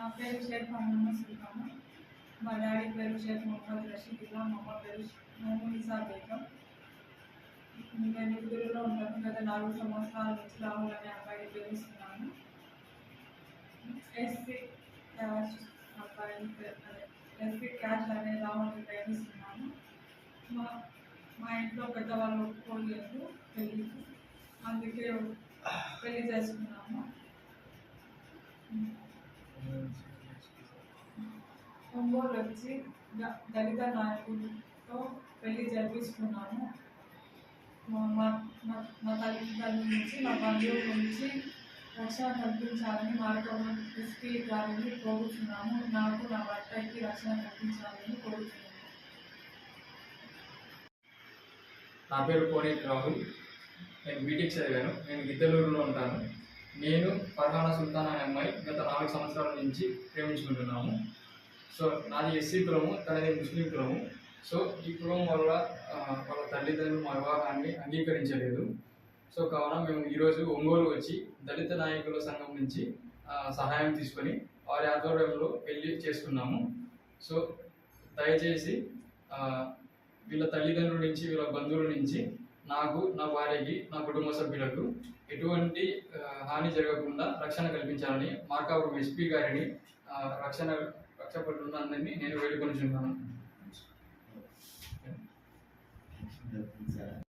నా పేరు షేక్ మొహమ్మద్ సుల్తానా. మా డాడీ పేరు షేక్ మొహమ్మద్ రషీదుల్లా, మా అమ్మ పేరు మొహమ్మద్ బేగం. నేను గుడిలో ఉంటాను. గత 4 సంవత్సరాల నుంచి రాహుల్ అనే అబ్బాయిని ప్రేమిస్తున్నాను. ఎస్సీ క్యాష్ అబ్బాయిని ఎస్సీ క్యాష్ అనే రాహుల్ని ప్రేమిస్తున్నాను. మా మా ఇంట్లో పెద్దవాళ్ళు ఒప్పుకోలేదు పెళ్ళికి, అందుకే పెళ్లి చేసుకున్నాము. ఒంగోలు వచ్చి దళిత నాయకులతో పెళ్లి జరిపించుకున్నాము. మా తల్లిదండ్రుల నుంచి, మా బంధువుల నుంచి రక్షణ కల్పించాలని మార్గం ఎస్పీ గారిని కోరుతున్నాము. నాకు నా భర్తకి రక్షణ కల్పించాలని కోరుతున్నాను. నా పేరు కోనేటి రాహుల్. నేను బీటెక్ చదివాను. నేను గిద్దలూరులో ఉంటాను. నేను ఫర్హానా సుల్తాన్ అనే అమ్మాయి గత 4 సంవత్సరాల నుంచి ప్రేమించుకుంటున్నాము. సో నాది ఎస్సీ కులము, తనది ముస్లిం కులము. సో ఈ కులం వల్ల వాళ్ళ తల్లిదండ్రులు మా వివాహాన్ని అంగీకరించలేదు. సో కావున మేము ఈరోజు ఒంగోలు వచ్చి దళిత నాయకుల సంఘం నుంచి సహాయం తీసుకొని వారి ఆధ్వర్యంలో పెళ్లి చేసుకున్నాము. సో దయచేసి వీళ్ళ తల్లిదండ్రుల నుంచి, వీళ్ళ బంధువుల నుంచి నాకు, నా భార్యకి, నా కుటుంబ సభ్యులకు ఎటువంటి హాని జరగకుండా రక్షణ కల్పించాలని మార్కాపురం ఎస్పీ గారిని రక్షపడుతున్నందుని నేను వేడుకొనిచున్నాను.